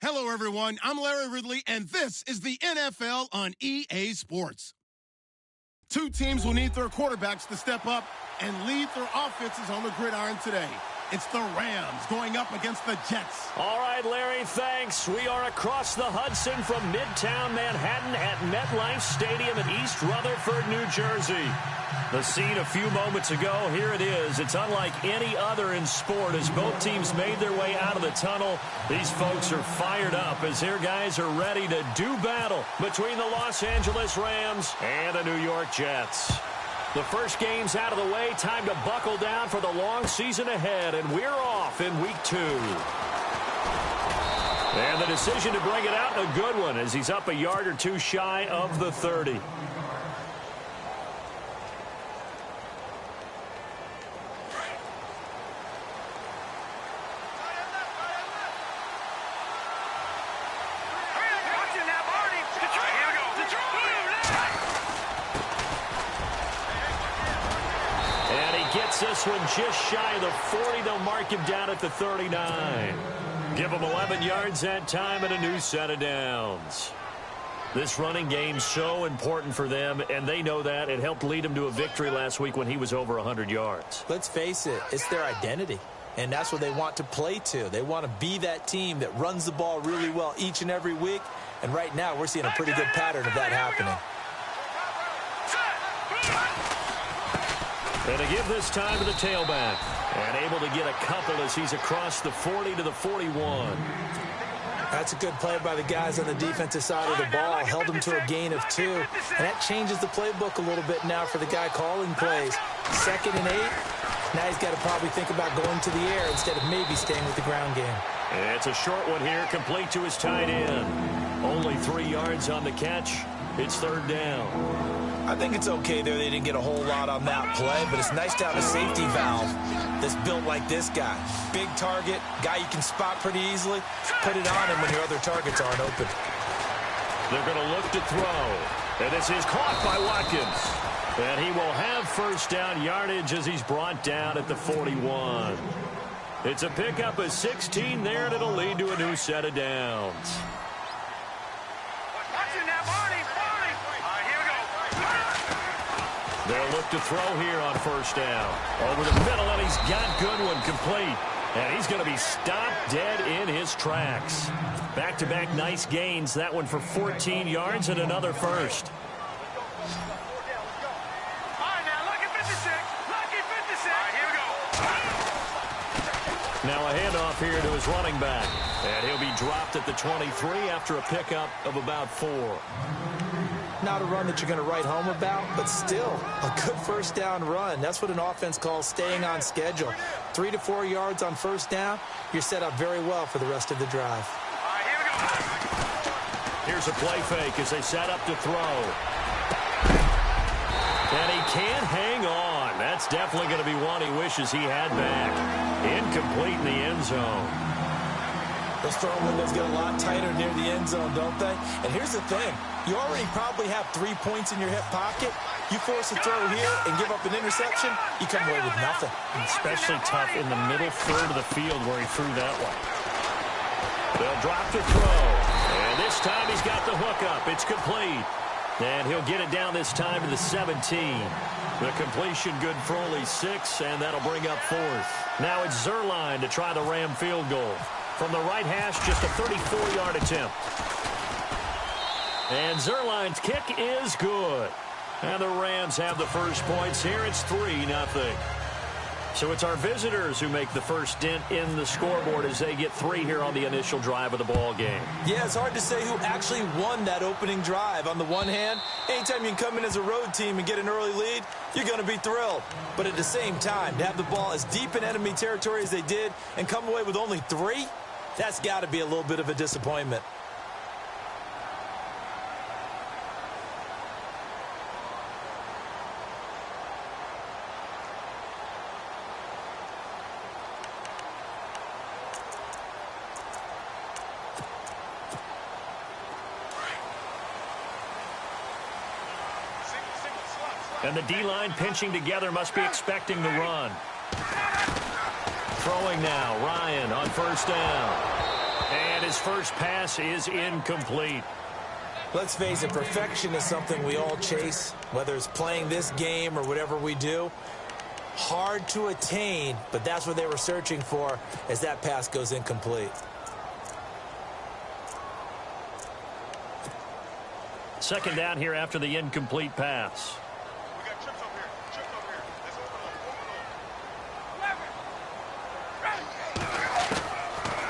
Hello, everyone. I'm Larry Ridley, and this is the NFL on EA Sports. Two teams will need their quarterbacks to step up and lead their offenses on the gridiron today. It's the Rams going up against the Jets. All right, Larry, thanks. We are across the Hudson from Midtown Manhattan at MetLife Stadium in East Rutherford, New Jersey. The scene a few moments ago, here it is. It's unlike any other in sport as both teams made their way out of the tunnel. These folks are fired up as their guys are ready to do battle between the Los Angeles Rams and the New York Jets. The first game's out of the way. Time to buckle down for the long season ahead, and we're off in week 2. And the decision to bring it out, a good one, as he's up a yard or two shy of the 30. This one just shy of the 40. They'll mark him down at the 39. Give him 11 yards that time and a new set of downs. This running game's so important for them, and they know that. It helped lead them to a victory last week when he was over 100 yards. Let's face it, it's their identity, and that's what they want to play to. They want to be that team that runs the ball really well each and every week, and right now we're seeing a pretty good pattern of that happening. And to give this time to the tailback. And able to get a couple as he's across the 40 to the 41. That's a good play by the guys on the defensive side of the ball. Held them to a gain of 2. And that changes the playbook a little bit now for the guy calling plays. 2nd and 8. Now he's got to probably think about going to the air instead of maybe staying with the ground game. And it's a short one here, complete to his tight end. Only 3 yards on the catch. It's 3rd down. I think it's okay there. They didn't get a whole lot on that play, but it's nice to have a safety valve that's built like this guy. Big target, guy you can spot pretty easily. Put it on him when your other targets aren't open. They're going to look to throw. And this is caught by Watkins. And he will have first down yardage as he's brought down at the 41. It's a pickup of 16 there, and it'll lead to a new set of downs. They'll look to throw here on first down. Over the middle, and he's got Goodwin complete. And he's going to be stopped dead in his tracks. Back-to-back nice gains. That one for 14 yards and another first. Now a handoff here to his running back. And he'll be dropped at the 23 after a pickup of about 4. Not a run that you're going to write home about, but still a good first down run. That's what an offense calls staying on schedule. 3 to 4 yards on first down, you're set up very well for the rest of the drive. All right, here we go. Here's a play fake as they set up to throw. And he can't hang on. That's definitely going to be one he wishes he had back. Incomplete in the end zone. Those throw windows get a lot tighter near the end zone, don't they? And here's the thing. You already probably have 3 points in your hip pocket. You force a throw here and give up an interception, you come away with nothing. Especially tough in the middle third of the field where he threw that one. They'll drop the throw. And this time he's got the hookup. It's complete. And he'll get it down this time to the 17. The completion good for only 6, and that'll bring up 4th. Now it's Zerline to try the Ram field goal. From the right hash, just a 34-yard attempt. And Zerline's kick is good. And the Rams have the first points here. It's 3-0. So it's our visitors who make the first dent in the scoreboard as they get 3 here on the initial drive of the ball game. Yeah, it's hard to say who actually won that opening drive. On the one hand, anytime you can come in as a road team and get an early lead, you're going to be thrilled. But at the same time, to have the ball as deep in enemy territory as they did and come away with only 3, that's got to be a little bit of a disappointment. And the D-line pinching together must be expecting the run. Throwing now, Ryan on first down. And his first pass is incomplete. Let's face it, perfection is something we all chase, whether it's playing this game or whatever we do. Hard to attain, but that's what they were searching for as that pass goes incomplete. Second down here after the incomplete pass. We got trips up here. Trips up here. Let's open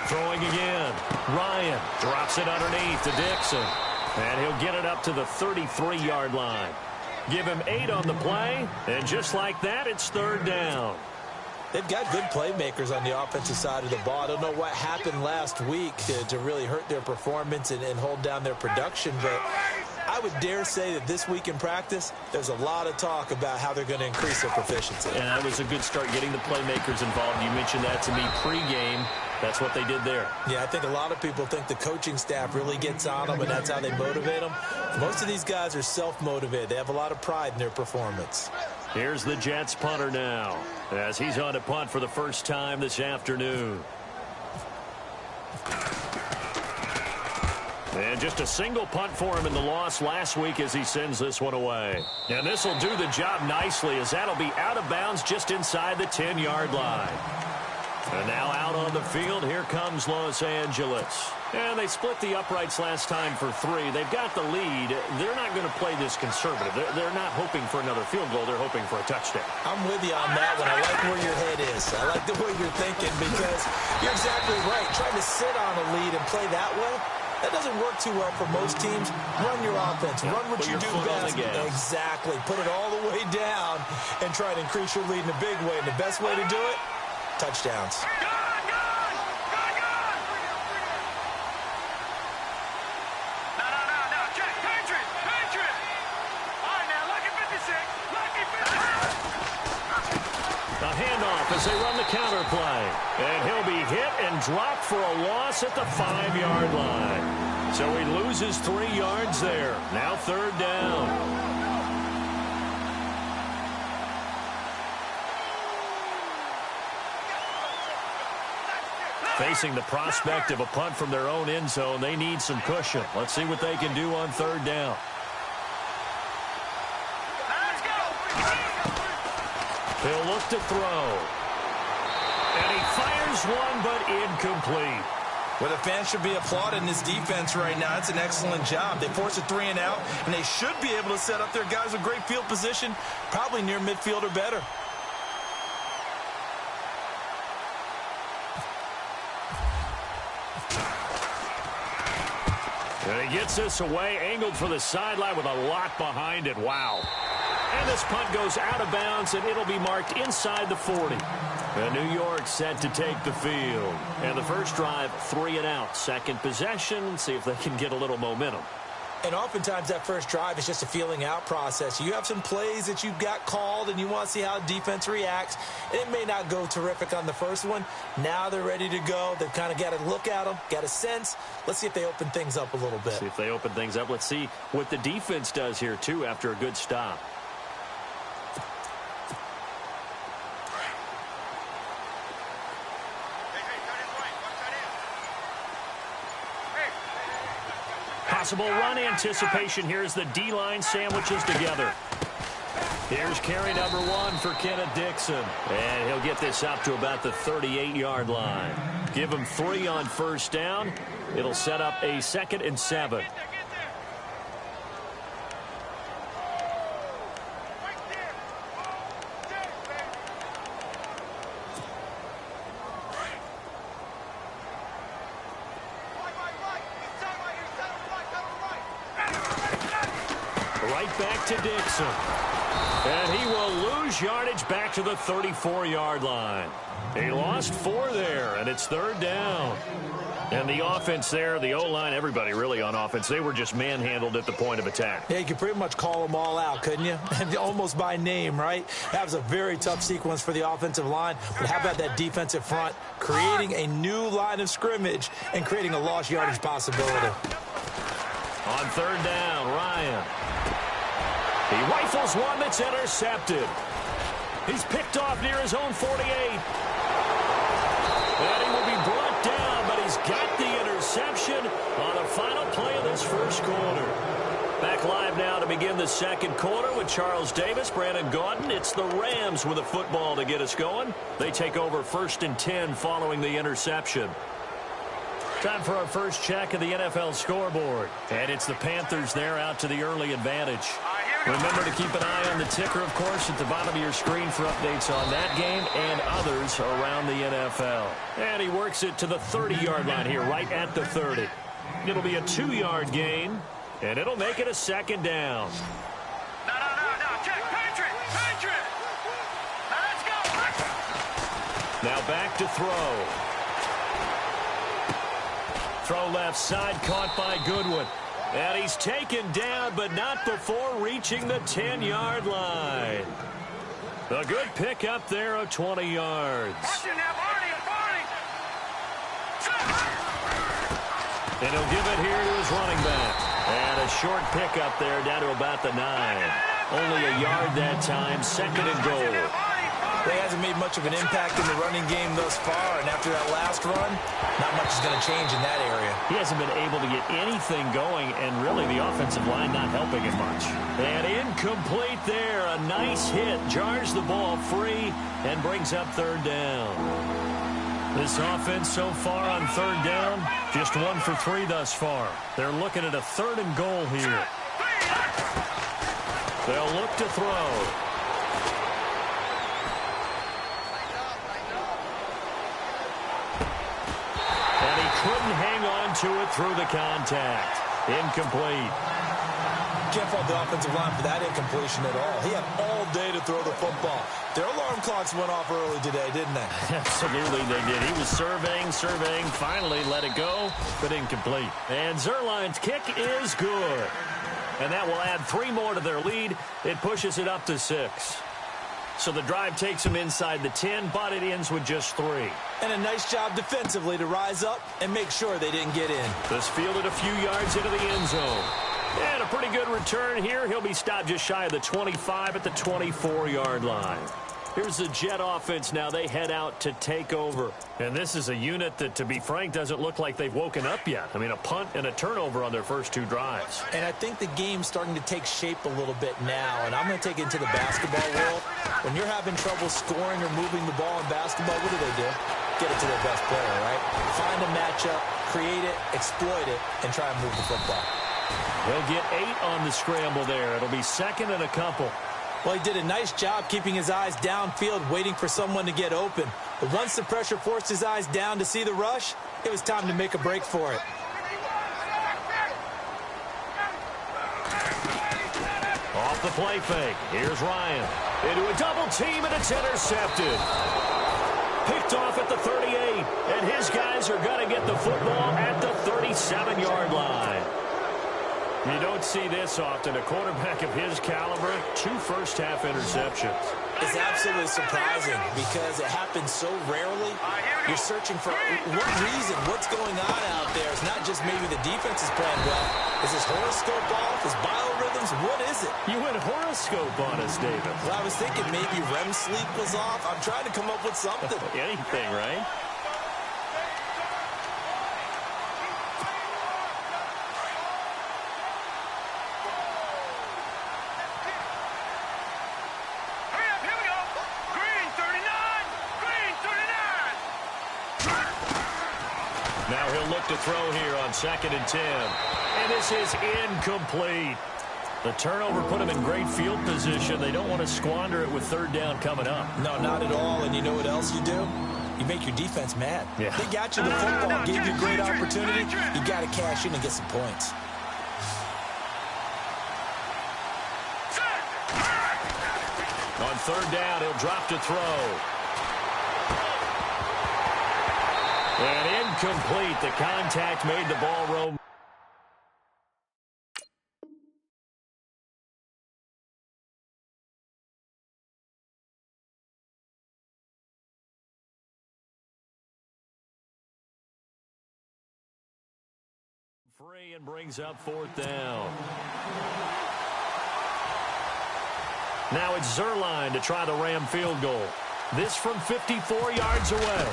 Throwing again. Ryan drops it underneath to Dixon. And he'll get it up to the 33-yard line. Give him 8 on the play, and just like that, it's third down. They've got good playmakers on the offensive side of the ball. I don't know what happened last week to really hurt their performance and hold down their production, but I would dare say that this week in practice, there's a lot of talk about how they're going to increase their proficiency. And that was a good start, getting the playmakers involved. You mentioned that to me pregame. That's what they did there. Yeah, I think a lot of people think the coaching staff really gets on them, and that's how they motivate them. Most of these guys are self-motivated. They have a lot of pride in their performance. Here's the Jets punter now, as he's on to punt for the first time this afternoon. And just a single punt for him in the loss last week as he sends this one away. And this will do the job nicely, as that'll be out of bounds just inside the 10-yard line. And now out on the field, here comes Los Angeles. And they split the uprights last time for 3. They've got the lead. They're not going to play this conservative. They're not hoping for another field goal. They're hoping for a touchdown. I'm with you on that one. I like where your head is. I like the way you're thinking, because you're exactly right. Trying to sit on a lead and play that way, that doesn't work too well for most teams. Run your offense. Run what you do best. Exactly. Put it all the way down and try to increase your lead in a big way. And the best way to do it, touchdowns. A handoff as they run the counter play. And he'll be hit and dropped for a loss at the 5-yard line. So he loses 3 yards there. Now third down. Facing the prospect of a punt from their own end zone, they need some cushion. Let's see what they can do on third down. He'll look to throw. And he fires one, but incomplete. Well, the fans should be applauding this defense right now. It's an excellent job. They force a 3 and out, and they should be able to set up their guys with great field position, probably near midfield or better. And he gets this away, angled for the sideline with a lot behind it. Wow. And this punt goes out of bounds, and it'll be marked inside the 40. And New York set to take the field. And the first drive, 3 and out. Second possession, see if they can get a little momentum. And oftentimes that first drive is just a feeling out process. You have some plays that you've got called and you want to see how defense reacts. And it may not go terrific on the first one. Now they're ready to go. They've kind of got to look at them, got a sense. Let's see if they open things up a little bit. See if they open things up. Let's see what the defense does here, too, after a good stop. Possible run anticipation here as the D-line sandwiches together. Here's carry number 1 for Kenneth Dixon. And he'll get this up to about the 38-yard line. Give him 3 on first down. It'll set up a 2nd and 7. Back to Dixon. And he will lose yardage back to the 34-yard line. He lost 4 there, and it's third down. And the offense there, the O-line, everybody really on offense, they were just manhandled at the point of attack. Yeah, you could pretty much call them all out, couldn't you? Almost by name, right? That was a very tough sequence for the offensive line. But how about that defensive front, creating a new line of scrimmage and creating a lost yardage possibility. On third down, Ryan. He rifles one that's intercepted. He's picked off near his own 48. And he will be brought down, but he's got the first quarter. Back live now to begin the second quarter with Charles Davis, Brandon Gaudin. It's the Rams with a football to get us going. They take over 1st and 10 following the interception. Time for our first check of the NFL scoreboard. And it's the Panthers there out to the early advantage. Remember to keep an eye on the ticker, of course, at the bottom of your screen for updates on that game and others around the NFL. And he works it to the 30-yard line here, right at the 30. It'll be a 2-yard gain, and it'll make it a second down. No. Check. Patriot. Now let's go. Now back to throw. Throw left side, caught by Goodwin. And he's taken down, but not before reaching the 10-yard line. A good pickup there of 20 yards. And he'll give it here to his running back. And a short pickup there down to about the 9. Only a yard that time, 2nd and goal. He hasn't made much of an impact in the running game thus far, and after that last run, not much is going to change in that area. He hasn't been able to get anything going, and really the offensive line not helping him much. And incomplete there. A nice hit. Jars the ball free and brings up 3rd down. This offense so far on 3rd down, just 1 for 3 thus far. They're looking at a 3rd and goal here. They'll look to throw. Couldn't hang on to it through the contact. Incomplete. Can't fault the offensive line for that incompletion at all. He had all day to throw the football. Their alarm clocks went off early today, didn't they? Absolutely they did. He was surveying, finally let it go, but incomplete. And Zerline's kick is good. And that will add 3 more to their lead. It pushes it up to 6. So the drive takes them inside the 10, but it ends with just 3. And a nice job defensively to rise up and make sure they didn't get in. This fielded a few yards into the end zone. And a pretty good return here. He'll be stopped just shy of the 25 at the 24-yard line. Here's the Jet offense now. They head out to take over. And this is a unit that, to be frank, doesn't look like they've woken up yet. I mean, a punt and a turnover on their first 2 drives. And I think the game's starting to take shape a little bit now. And I'm going to take it into the basketball world. When you're having trouble scoring or moving the ball in basketball, what do? Get it to their best player, right? Find a matchup, create it, exploit it, and try and move the football. They'll get 8 on the scramble there. It'll be 2nd and a couple. Well, he did a nice job keeping his eyes downfield, waiting for someone to get open. But once the pressure forced his eyes down to see the rush, it was time to make a break for it. Off the play fake. Here's Ryan. Into a double team, and it's intercepted. Picked off at the 38. And his guys are going to get the football at the 37-yard line. You don't see this often. A quarterback of his caliber, 2 first-half interceptions. It's absolutely surprising because it happens so rarely. You're searching for what reason, what's going on out there. It's not just maybe the defense is playing well. Is his horoscope off? His biorhythms? What is it? You went horoscope on us, David. Well, I was thinking maybe REM sleep was off. I'm trying to come up with something. Anything, right? Now he'll look to throw here on 2nd and 10. And this is incomplete. The turnover put him in great field position. They don't want to squander it with 3rd down coming up. No, not at all. And you know what else you do? You make your defense mad. Yeah. They got you the football, gave you a great opportunity. You got to cash in and get some points. On 3rd down, he'll drop to throw. And incomplete. The contact made the ball roll. Free and brings up 4th down. Now it's Zerline to try the Ram field goal. This from 54 yards away.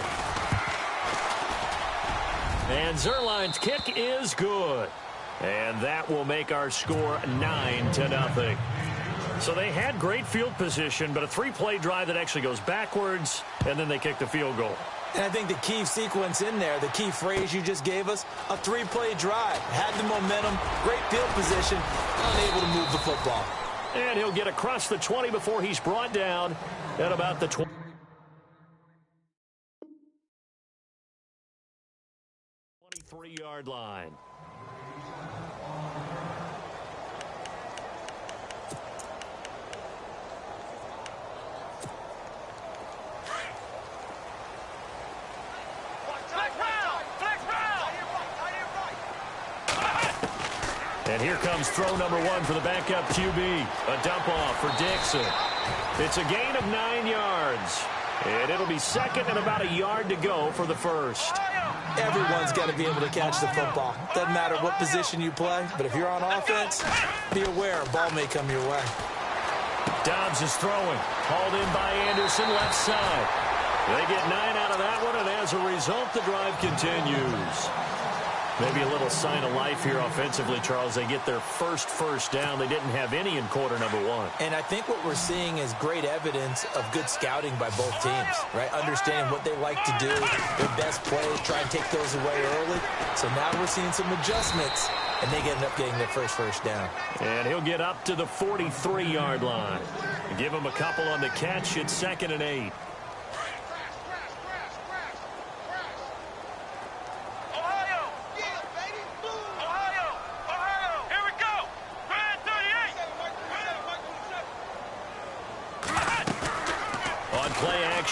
And Zerline's kick is good. And that will make our score 9-0. So they had great field position, but a three-play drive that actually goes backwards, and then they kick the field goal. And I think the key sequence in there, the key phrase you just gave us, a three-play drive. Had the momentum, great field position, unable to move the football. And he'll get across the 20 before he's brought down at about the 23-yard line. And here comes throw number one for the backup QB. A dump off for Dixon. It's a gain of 9 yards. And it'll be second and about a yard to go for the first. Everyone's got to be able to catch the football. Doesn't matter what position you play, but if you're on offense, be aware a ball may come your way. Dobbs is throwing. Hauled in by Anderson, left side. They get 9 out of that one, and as a result, the drive continues. Maybe a little sign of life here offensively, Charles. They get their first down. They didn't have any in quarter number one. And I think what we're seeing is great evidence of good scouting by both teams, right? Understanding what they like to do, their best plays, try and take those away early. So now we're seeing some adjustments, and they end up getting their first down. And he'll get up to the 43-yard line. Give him a couple on the catch. It's 2nd and 8.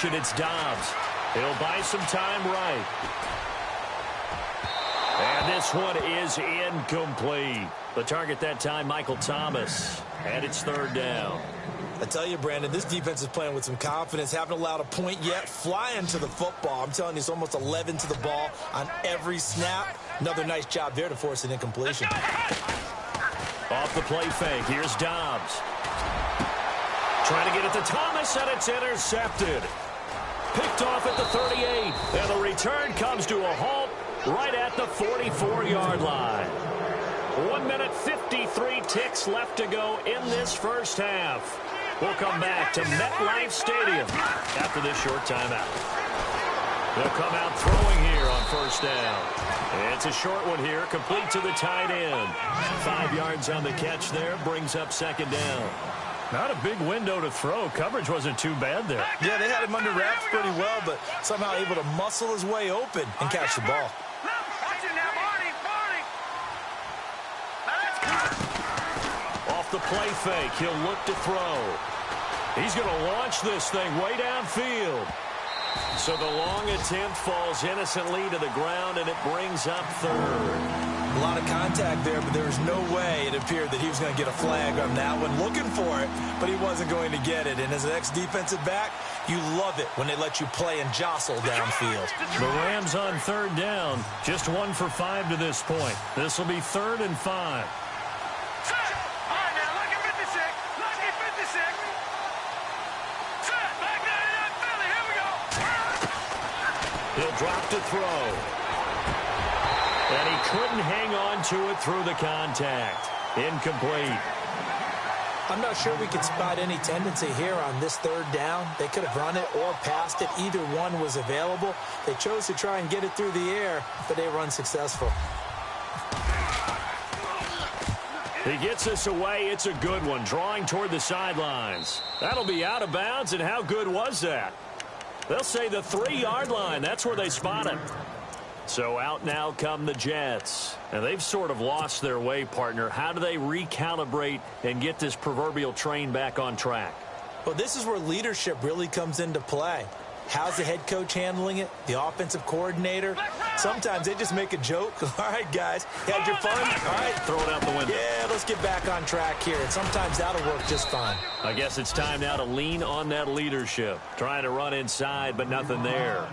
It's Dobbs. He'll buy some time right. And this one is incomplete. The target that time, Michael Thomas. And it's 3rd down. I tell you, Brandon, this defense is playing with some confidence. Haven't allowed a point yet. Flying to the football. I'm telling you, it's almost 11 to the ball on every snap. Another nice job there to force an incompletion. Off the play fake. Here's Dobbs. Trying to get it to Thomas, and it's intercepted. Picked off at the 38, and the return comes to a halt right at the 44-yard line. 1 minute 53 ticks left to go in this first half. We'll come back to MetLife Stadium after this short timeout. They'll come out throwing here on 1st down. It's a short one here, complete to the tight end. 5 yards on the catch there, brings up 2nd down. Not a big window to throw. Coverage wasn't too bad there. Yeah, they had him under wraps pretty well, but somehow able to muscle his way open and catch the ball. Off the play fake, he'll look to throw. He's going to launch this thing way downfield. So the long attempt falls innocently to the ground, and it brings up 3rd. A lot of contact there, but there was no way it appeared that he was going to get a flag on that one. Looking for it, but he wasn't going to get it. And as an ex-defensive back, you love it when they let you play and jostle downfield. The Rams on 3rd down, just 1 for 5 to this point. This will be 3rd and 5. He'll drop to throw. And he couldn't hang on to it through the contact. Incomplete. I'm not sure we could spot any tendency here on this 3rd down. They could have run it or passed it. Either one was available. They chose to try and get it through the air, but they were unsuccessful. He gets us away. It's a good one, drawing toward the sidelines. That'll be out of bounds, and how good was that? They'll say the 3-yard line. That's where they spot it. So out now come the Jets. And they've sort of lost their way, partner. How do they recalibrate and get this proverbial train back on track? Well, this is where leadership really comes into play. How's the head coach handling it? The offensive coordinator? Sometimes they just make a joke. All right, guys, had your fun? All right. Throw it out the window. Yeah, let's get back on track here. And sometimes that'll work just fine. I guess it's time now to lean on that leadership. Trying to run inside, but nothing there.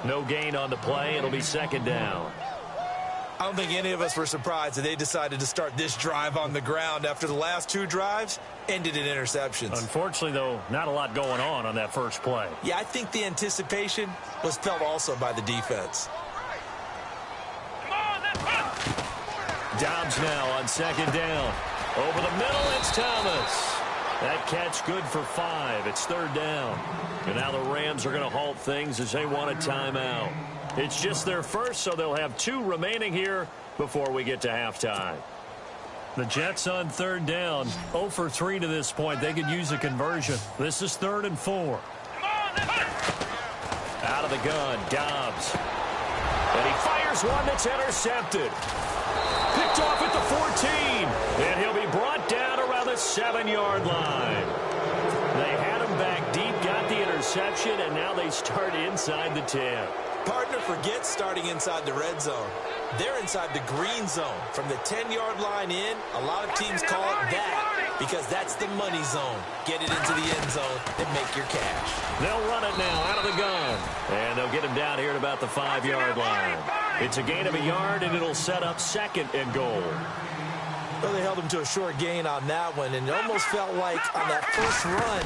No gain on the play. It'll be 2nd down. I don't think any of us were surprised that they decided to start this drive on the ground after the last 2 drives ended in interceptions. Unfortunately, though, not a lot going on that first play. Yeah, I think the anticipation was felt also by the defense. Dobbs now on second down. Over the middle, it's Thomas. That catch good for 5. It's third down. And now the Rams are going to halt things as they want a timeout. It's just their first, so they'll have 2 remaining here before we get to halftime. The Jets on third down, 0 for 3 to this point. They could use a conversion. This is 3rd and 4. Out of the gun, Dobbs. And he fires one that's intercepted. Picked off at the 14. And he'll be brought down around the 7-yard line. They had him back deep, got the interception, and now they start inside the 10. Partner, forget starting inside the red zone. They're inside the green zone. From the 10-yard line in, a lot of teams call it that because that's the money zone. Get it into the end zone and make your cash. They'll run it now out of the gun. And they'll get him down here at about the 5-yard line. It's a gain of a yard, and it'll set up 2nd and goal. Well, they held him to a short gain on that one, and it almost felt like on that first run,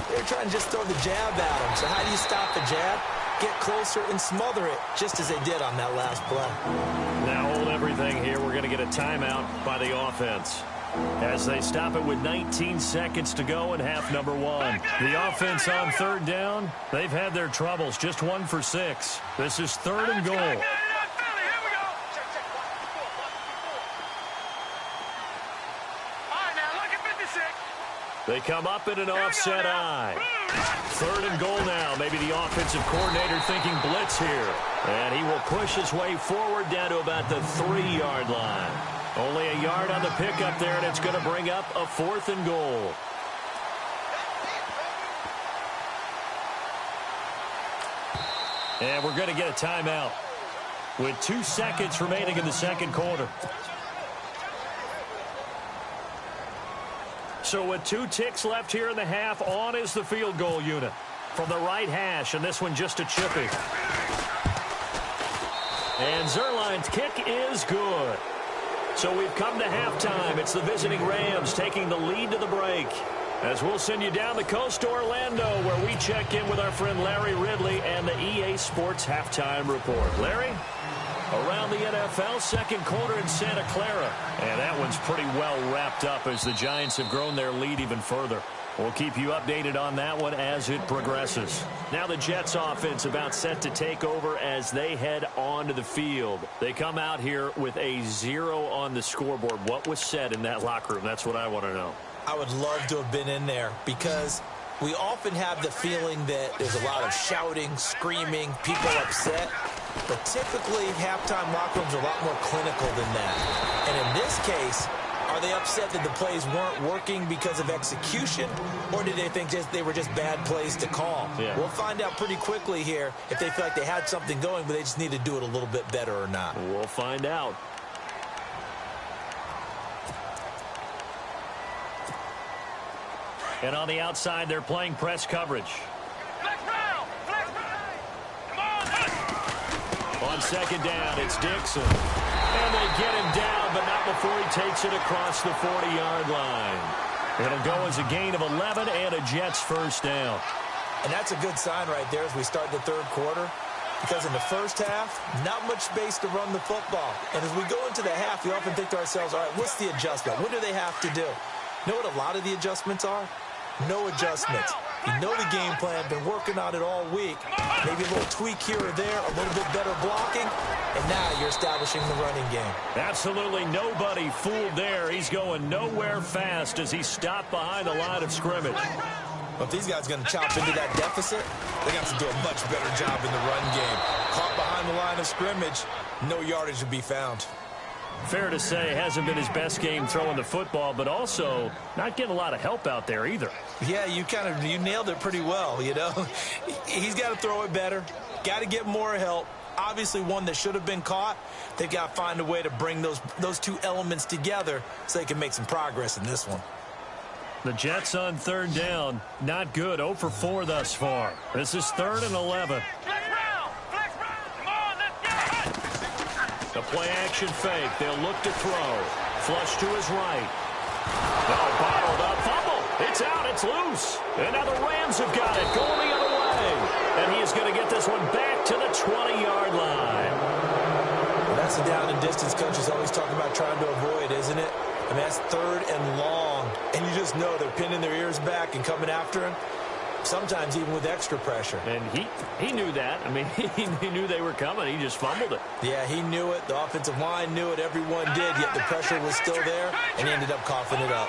they were trying to just throw the jab at him. So how do you stop the jab? Get closer and smother it, just as they did on that last play. Now hold everything here. We're going to get a timeout by the offense as they stop it with 19 seconds to go in half number 1. The offense on third down, they've had their troubles. Just 1 for 6. This is 3rd and goal. They come up in an offset eye. 3rd and goal now. Maybe the offensive coordinator thinking blitz here. And he will push his way forward down to about the 3-yard line. Only a yard on the pickup there, and it's going to bring up a 4th and goal. And we're going to get a timeout with 2 seconds remaining in the second quarter. So with 2 ticks left here in the half, on is the field goal unit from the right hash, and this one just a chippy. And Zerline's kick is good. So we've come to halftime. It's the visiting Rams taking the lead to the break. As we'll send you down the coast to Orlando, where we check in with our friend Larry Ridley and the EA Sports Halftime Report. Larry? Around the NFL, second quarter in Santa Clara. And that one's pretty well wrapped up as the Giants have grown their lead even further. We'll keep you updated on that one as it progresses. Now the Jets offense about set to take over as they head onto the field. They come out here with a 0 on the scoreboard. What was said in that locker room? That's what I want to know. I would love to have been in there because we often have the feeling that there's a lot of shouting, screaming, people upset. But typically, halftime locker rooms are a lot more clinical than that. And in this case, are they upset that the plays weren't working because of execution, or did they think they were just bad plays to call? Yeah. We'll find out pretty quickly here if they feel like they had something going, but they just need to do it a little bit better or not. We'll find out. And on the outside, they're playing press coverage. On second down, it's Dixon. And they get him down, but not before he takes it across the 40-yard line. It'll go as a gain of 11 and a Jets first down. And that's a good sign right there as we start the third quarter. Because in the first half, not much space to run the football. And as we go into the half, we often think to ourselves, all right, what's the adjustment? What do they have to do? You know what a lot of the adjustments are? No adjustments. You know the game plan, been working on it all week. Maybe a little tweak here or there, a little bit better blocking, and now you're establishing the running game. Absolutely nobody fooled there. He's going nowhere fast as he stopped behind the line of scrimmage. Well, if these guys are going to chop into that deficit, they got to do a much better job in the run game. Caught behind the line of scrimmage, no yardage to be found. Fair to say, hasn't been his best game throwing the football, but also not getting a lot of help out there either. Yeah, you nailed it pretty well, you know. He's got to throw it better, got to get more help. Obviously one that should have been caught. They've got to find a way to bring those two elements together so they can make some progress in this one. The Jets on third down, not good, 0 for 4 thus far. This is 3rd and 11. The play-action fake. They'll look to throw. Flush to his right. Oh, bottled up. Fumble. It's out. It's loose. And now the Rams have got it. Going the other way. And he is going to get this one back to the 20-yard line. That's That's the down and distance coach is always talking about trying to avoid, isn't it? I mean, that's 3rd and long, and you just know they're pinning their ears back and coming after him, sometimes even with extra pressure. And he knew that. I mean, he knew they were coming. He just fumbled it. Yeah, he knew it. The offensive line knew it. Everyone did, yet the pressure was still there, and he ended up coughing it up.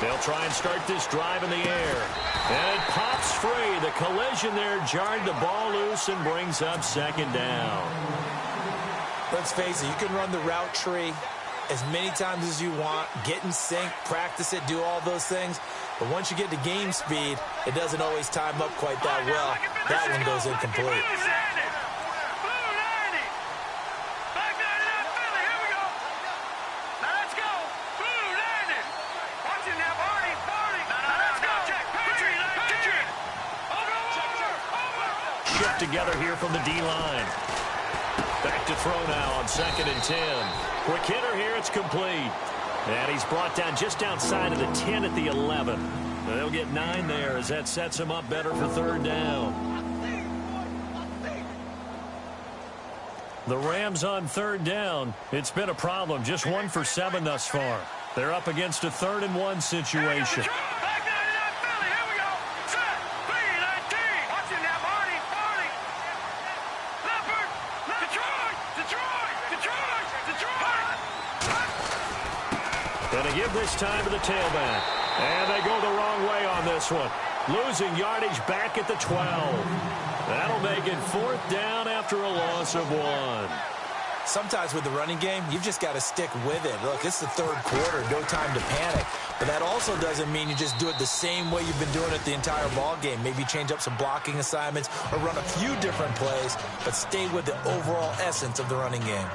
They'll try and start this drive in the air. And it pops free. The collision there jarred the ball loose and brings up 2nd down. Let's face it, you can run the route tree as many times as you want, get in sync, practice it, do all those things. But once you get to game speed, it doesn't always time up quite that well. That one goes incomplete. Shift together here from the D-line. Back to throw now on 2nd and 10. Quick hitter here, it's complete. And he's brought down just outside of the 10 at the 11. They'll get 9 there as that sets him up better for 3rd down. The Rams on 3rd down. It's been a problem. Just 1 for 7 thus far. They're up against a 3rd and 1 situation. Going to give this time to the tailback. And they go the wrong way on this one. Losing yardage back at the 12. That'll make it 4th down after a loss of 1. Sometimes with the running game, you've just got to stick with it. Look, it's the 3rd quarter, no time to panic. But that also doesn't mean you just do it the same way you've been doing it the entire ball game. Maybe change up some blocking assignments or run a few different plays, but stay with the overall essence of the running game.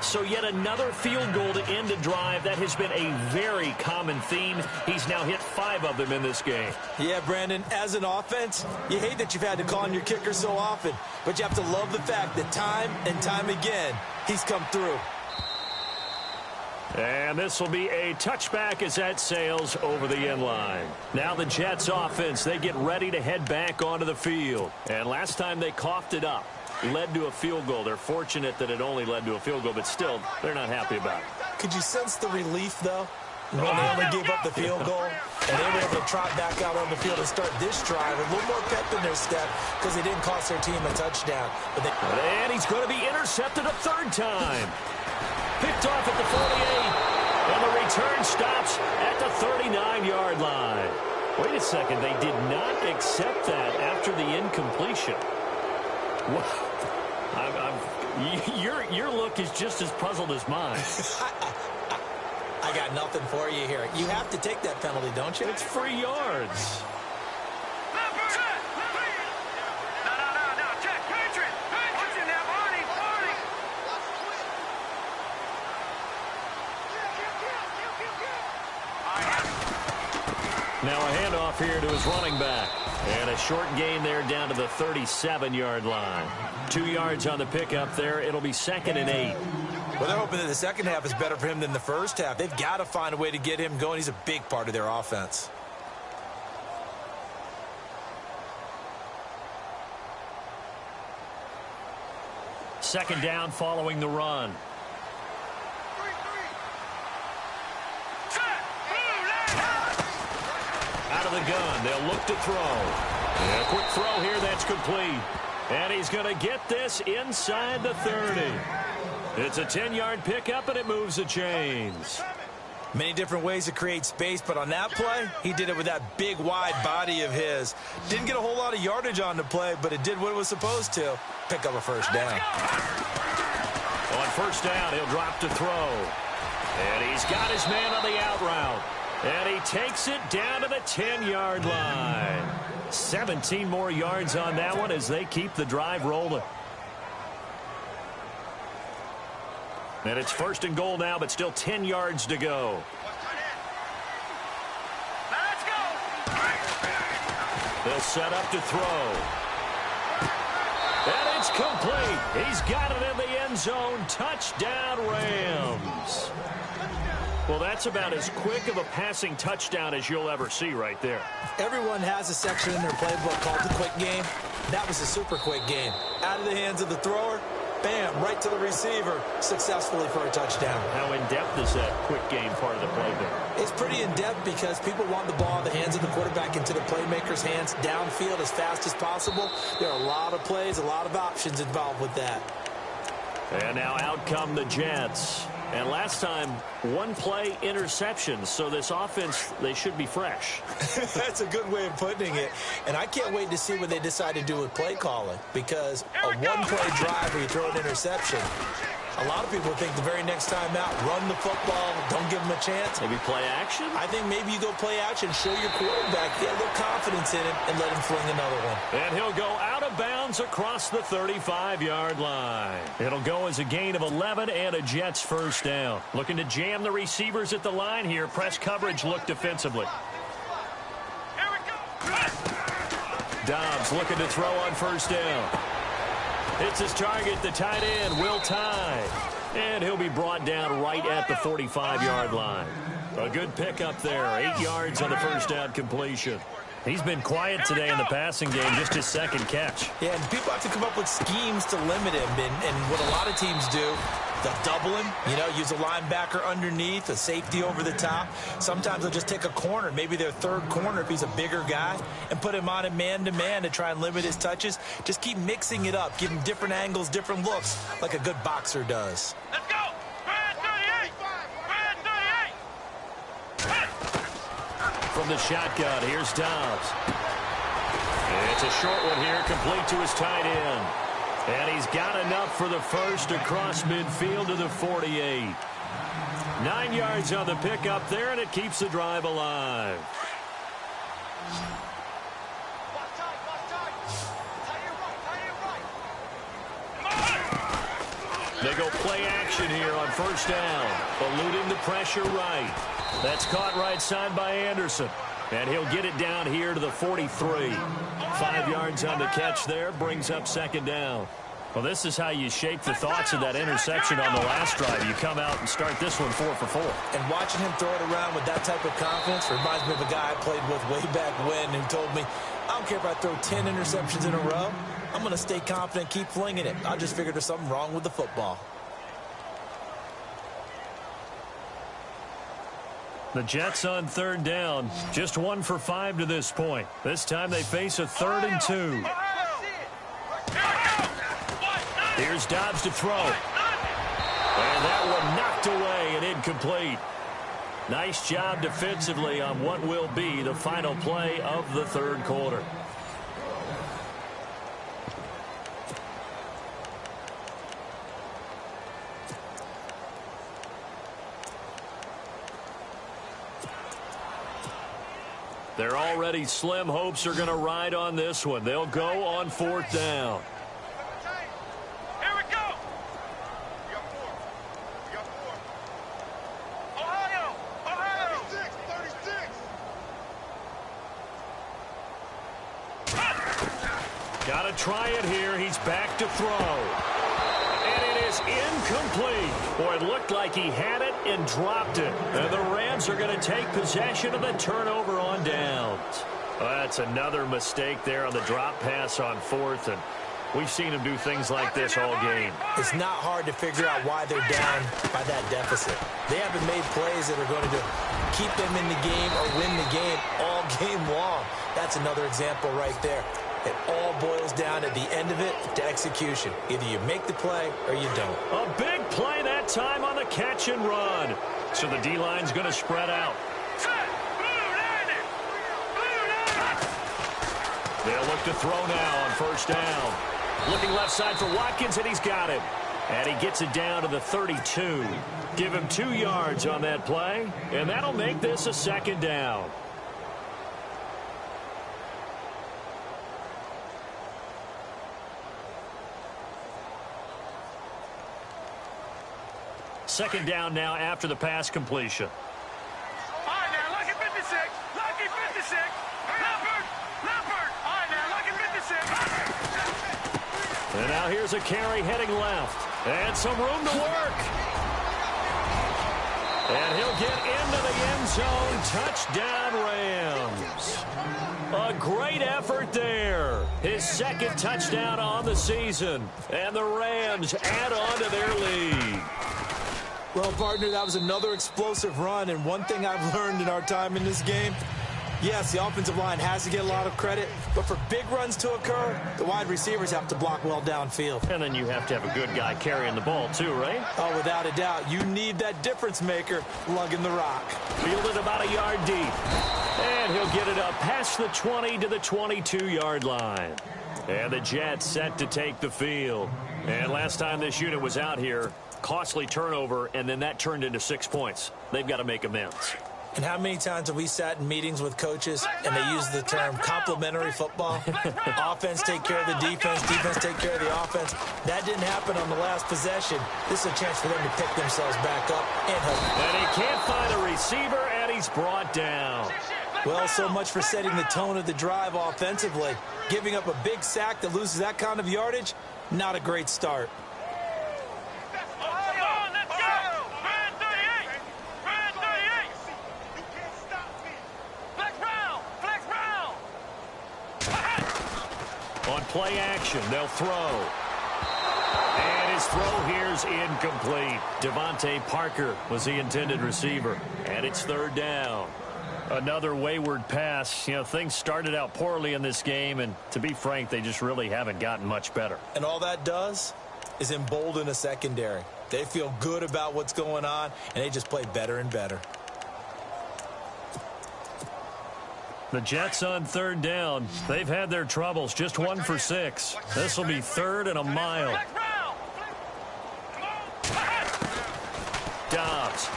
So yet another field goal to end a drive. That has been a very common theme. He's now hit 5 of them in this game. Yeah, Brandon, as an offense, you hate that you've had to call on your kicker so often, but you have to love the fact that time and time again, he's come through. And this will be a touchback as that sails over the end line. Now the Jets offense, they get ready to head back onto the field. And last time they coughed it up. Led to a field goal. They're fortunate that it only led to a field goal, but still, they're not happy about it. Could you sense the relief, though, when they only gave up the field goal, and they were able to trot back out on the field and start this drive with a little more pep in their step because they didn't cost their team a touchdown. And he's going to be intercepted a 3rd time. Picked off at the 48, and the return stops at the 39-yard line. Wait a second, they did not accept that after the incompletion. Wow. Your look is just as puzzled as mine. I got nothing for you here. You have to take that penalty, don't you? It's free yards. Now a handoff here to his running back. And a short gain there down to the 37-yard line. 2 yards on the pickup there. It'll be 2nd and 8. Well, they're hoping that the second half is better for him than the first half. They've got to find a way to get him going. He's a big part of their offense. Second down following the run. Out of the gun, they'll look to throw. And a quick throw here, that's complete. And he's going to get this inside the 30. It's a 10-yard pickup, and it moves the chains. Many different ways to create space, but on that play, he did it with that big, wide body of his. Didn't get a whole lot of yardage on the play, but it did what it was supposed to. Pick up a 1st down. On 1st down, he'll drop to throw. And he's got his man on the out route. And he takes it down to the 10-yard line. 17 more yards on that one as they keep the drive rolling. And it's 1st and goal now, but still 10 yards to go. Let's go. They'll set up to throw. And it's complete. He's got it in the end zone. Touchdown, Rams. Well, that's about as quick of a passing touchdown as you'll ever see right there. Everyone has a section in their playbook called the quick game. That was a super quick game. Out of the hands of the thrower, bam, right to the receiver, successfully for a touchdown. How in-depth is that quick game part of the playbook? It's pretty in-depth because people want the ball in the hands of the quarterback into the playmaker's hands downfield as fast as possible. There are a lot of plays, a lot of options involved with that. And now out come the Jets. And last time, one play interception. So this offense, they should be fresh. That's a good way of putting it. And I can't wait to see what they decide to do with play calling. Because a one-play drive where you throw an interception, a lot of people think the very next time out, run the football, don't give them a chance. Maybe play action? I think maybe you go play action, show your quarterback, get a little confidence in him, and let him fling another one. And he'll go out of bounds across the 35-yard line. It'll go as a gain of 11 and a Jets first down. Looking to jam the receivers at the line here. Press coverage look defensively. Here we go. Dobbs looking to throw on first down. It's his target, the tight end, Will Tye. And he'll be brought down right at the 45-yard line. A good pickup there, 8 yards on the first down completion. He's been quiet today in the passing game, just his second catch. Yeah, and people have to come up with schemes to limit him. And what a lot of teams do, they'll double him, use a linebacker underneath, a safety over the top. Sometimes they'll just take a corner, maybe their third corner if he's a bigger guy, and put him on a man-to-man to try and limit his touches. Just keep mixing it up, give him different angles, different looks, like a good boxer does. Let's go. Brad 38. Brad 38. From the shotgun, here's Dobbs. It's a short one here, complete to his tight end. And he's got enough for the first across midfield to the 48. 9 yards on the pickup there, and it keeps the drive alive. They go play action here on first down. Eluding the pressure right. That's caught right side by Anderson. And he'll get it down here to the 43. 5 yards on the catch there. Brings up second down. Well, this is how you shape the thoughts of that interception on the last drive. You come out and start this one 4 for 4. And watching him throw it around with that type of confidence reminds me of a guy I played with way back when who told me, I don't care if I throw 10 interceptions in a row. I'm going to stay confident, keep flinging it. I just figured there's something wrong with the football. The Jets on third down. Just 1 for 5 to this point. This time they face a 3rd and 2. Here's Dobbs to throw. And that one knocked away and incomplete. Nice job defensively on what will be the final play of the third quarter. They're already slim hopes are going to ride on this one. They'll go on 4th down. Here we go. We got 4. We got 4. Ohio. Ohio. 36. Got to try it here. He's back to throw. And it is incomplete. Boy, it looked like he had it and dropped it. And the Rams are going to take possession of the turnover on downs. Well, that's another mistake there on the drop pass on 4th. And we've seen him do things like this all game. It's not hard to figure out why they're down by that deficit. They haven't made plays that are going to keep them in the game or win the game all game long. That's another example right there. It all boils down at the end of it to execution. Either you make the play or you don't. A big play that time on the catch and run. So the D-line's going to spread out. They'll look to throw now on first down. Looking left side for Watkins, and he's got it. And he gets it down to the 32. Give him 2 yards on that play, and that'll make this a 2nd down. Second down now after the pass completion. All right, now, lucky 56. Lucky 56. Leopard. Leopard. All right, now, lucky 56. And now here's a carry heading left. And some room to work. And he'll get into the end zone. Touchdown, Rams. A great effort there. His second touchdown on the season. And the Rams add on to their lead. Well, partner, that was another explosive run. And one thing I've learned in our time in this game, yes, the offensive line has to get a lot of credit, but for big runs to occur, the wide receivers have to block well downfield. And then you have to have a good guy carrying the ball too, right? Oh, without a doubt. You need that difference maker lugging the rock. Fielded about a yard deep. And he'll get it up past the 20 to the 22-yard line. And the Jets set to take the field. And last time this unit was out here, costly turnover, and then that turned into 6 points. They've got to make amends. And how many times have we sat in meetings with coaches and they use the term complementary football? Offense take care of the defense, defense take care of the offense. That didn't happen on the last possession. This is a chance for them to pick themselves back up and help. And he can't find a receiver, and he's brought down. Well, so much for setting the tone of the drive offensively. Giving up a big sack that loses that kind of yardage, not a great start. On play action, they'll throw. And his throw here's incomplete. Devontae Parker was the intended receiver. And it's third down. Another wayward pass. You know, things started out poorly in this game, and to be frank, they just really haven't gotten much better. And all that does is embolden a secondary. They feel good about what's going on, and they just play better and better. The Jets on third down. They've had their troubles. Just 1 for 6. This will be third and a mile. Dobbs.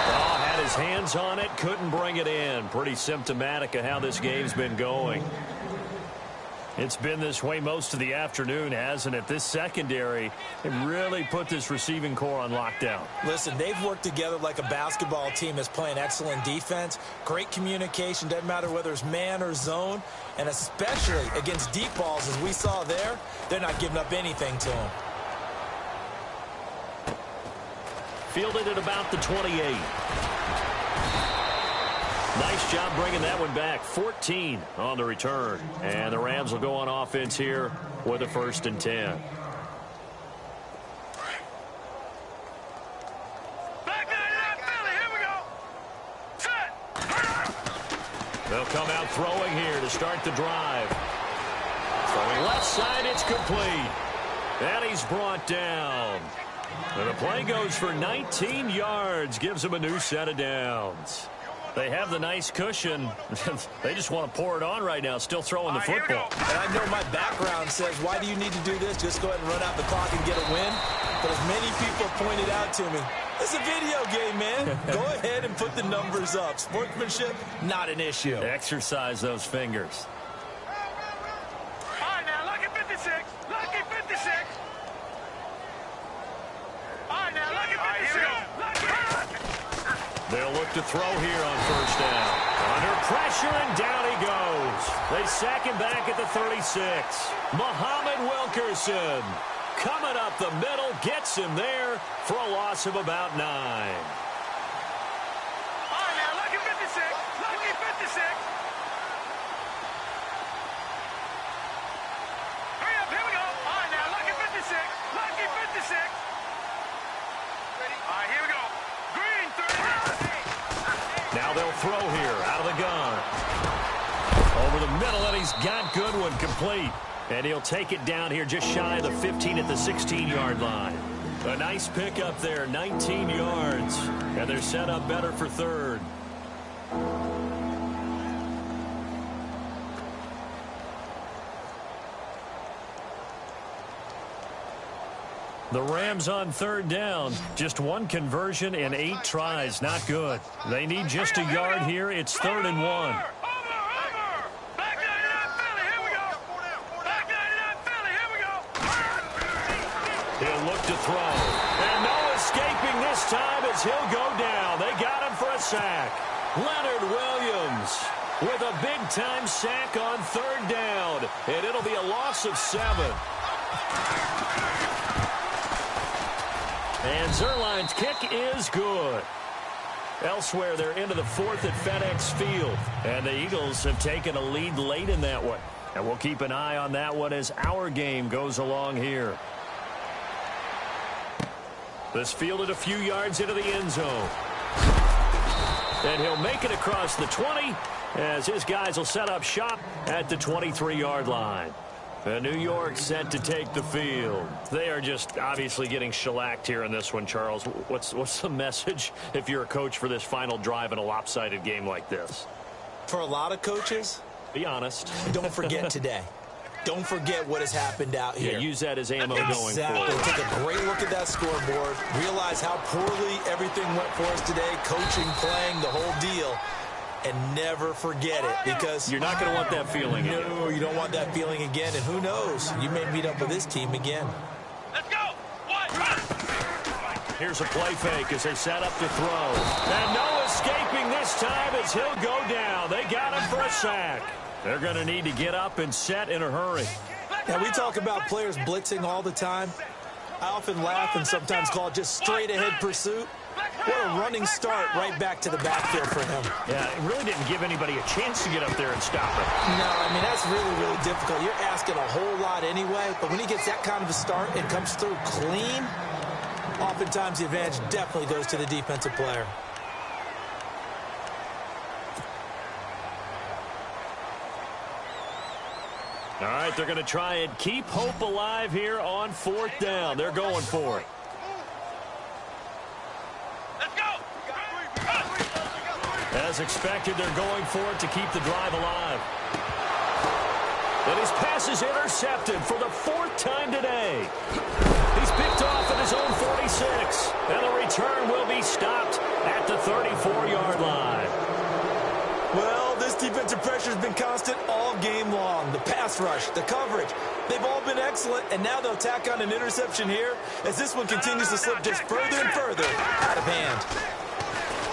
Oh, had his hands on it. Couldn't bring it in. Pretty symptomatic of how this game's been going. It's been this way most of the afternoon, hasn't it? This secondary really put this receiving core on lockdown. Listen, they've worked together like a basketball team that's playing excellent defense. Great communication, doesn't matter whether it's man or zone. And especially against deep balls, as we saw there, they're not giving up anything to them. Fielded at about the 28. Nice job bringing that one back. 14 on the return. And the Rams will go on offense here with a 1st and 10. Back to Philly. Here we go. Set. They'll come out throwing here to start the drive. Throwing left side, it's complete. And he's brought down. And the play goes for 19 yards. Gives him a new set of downs. They have the nice cushion. They just want to pour it on right now, still throwing the football. And I know my background says, why do you need to do this? Just go ahead and run out the clock and get a win. But as many people pointed out to me, it's a video game, man. Go ahead and put the numbers up. Sportsmanship, not an issue. Exercise those fingers. All right, now, lucky 56. Lucky 56. All right, now, lucky 56. Lucky. They'll look to throw here on 1st down. Under pressure, and down he goes. They sack him back at the 36. Muhammad Wilkerson coming up the middle, gets him there for a loss of about 9. All right, now, lucky 56. Lucky 56. Hurry up, here we go. All right, now, lucky 56. Lucky 56. All right, here we go. Green 30. Now they'll throw here out of the gun. Over the middle, and he's got good one, complete. And he'll take it down here just shy of the 15 at the 16-yard line. A nice pickup there, 19 yards. And they're set up better for third. The Rams on third down. Just 1 conversion in 8 tries. Not good. They need just a yard here. It's 3rd and 1. Over. Back 99 Philly, here we go. Back 99 Philly, here we go. He'll look to throw. And no escaping this time as he'll go down. They got him for a sack. Leonard Williams with a big-time sack on 3rd down. And it'll be a loss of 7. And Zerline's kick is good. Elsewhere, they're into the fourth at FedEx Field. And the Eagles have taken a lead late in that one. And we'll keep an eye on that one as our game goes along here. This fielded a few yards into the end zone. And he'll make it across the 20 as his guys will set up shop at the 23-yard line. And New York set to take the field. They are just obviously getting shellacked here in this one, Charles. What's the message if you're a coach for this final drive in a lopsided game like this? For a lot of coaches, be honest. Don't forget today. Don't forget what has happened out here. Yeah, use that as ammo going forward. Take a great look at that scoreboard. Realize how poorly everything went for us today. Coaching, playing, the whole deal. And never forget it, because you're not going to want that feeling again. No, you don't want that feeling again. And who knows? You may meet up with this team again. Let's go. One, run. Here's a play fake as they set up to throw. And no escaping this time as he'll go down. They got him for a sack. They're going to need to get up and set in a hurry. Now, we talk about players blitzing all the time. I often laugh and sometimes call it just straight-ahead pursuit. What a running start right back to the backfield for him. Yeah, it really didn't give anybody a chance to get up there and stop it. No, I mean, that's really, really difficult. You're asking a whole lot anyway, but when he gets that kind of a start and comes through clean, oftentimes the advantage definitely goes to the defensive player. All right, they're going to try and keep hope alive here on fourth down. They're going for it. As expected, they're going for it to keep the drive alive. And his pass is intercepted for the fourth time today. He's picked off at his own 46. And the return will be stopped at the 34-yard line. Well, this defensive pressure has been constant all game long. The pass rush, the coverage, they've all been excellent. And now they'll tack on an interception here as this one continues to slip just further and further out of hand.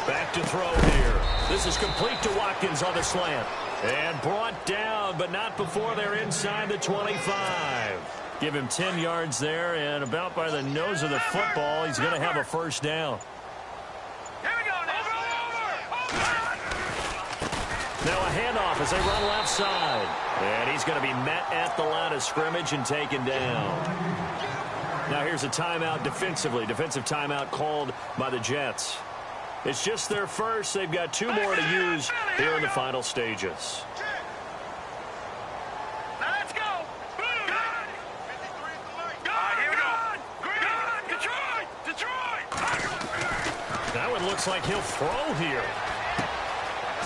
Back to throw here. This is complete to Watkins on the slant. And brought down, but not before they're inside the 25. Give him 10 yards there, and about by the nose of the football, he's going to have a first down. Here we go now. Now a handoff as they run left side. And he's going to be met at the line of scrimmage and taken down. Now here's a timeout defensively. Defensive timeout called by the Jets. It's just their first. They've got two more to use here in the final stages. Now let's go. Here we go. Detroit. That one looks like he'll throw here.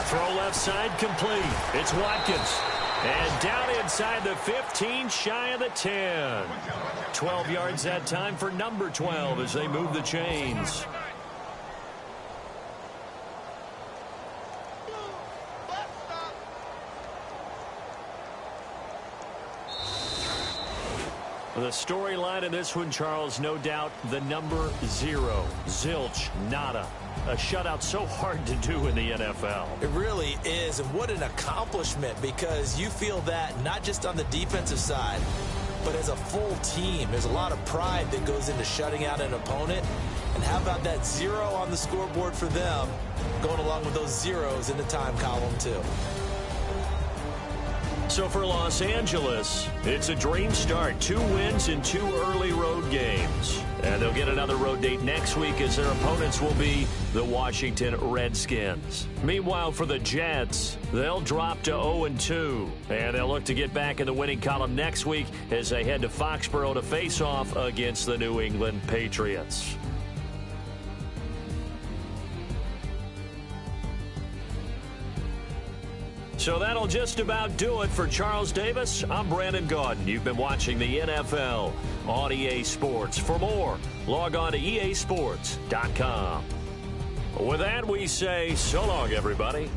Throw left side complete. It's Watkins. And down inside the 15, shy of the 10. 12 yards that time for number 12 as they move the chains. The storyline in this one, Charles, no doubt the number 0. Zilch, nada. A shutout so hard to do in the NFL. It really is, and what an accomplishment, because you feel that not just on the defensive side, but as a full team. There's a lot of pride that goes into shutting out an opponent. And how about that 0 on the scoreboard for them, going along with those zeros in the time column, too. So for Los Angeles, it's a dream start. 2 wins in 2 early road games. And they'll get another road date next week as their opponents will be the Washington Redskins. Meanwhile, for the Jets, they'll drop to 0-2. And they'll look to get back in the winning column next week as they head to Foxborough to face off against the New England Patriots. So that'll just about do it for Charles Davis. I'm Brandon Gaudin. You've been watching the NFL on EA Sports. For more, log on to easports.com. With that, we say so long, everybody.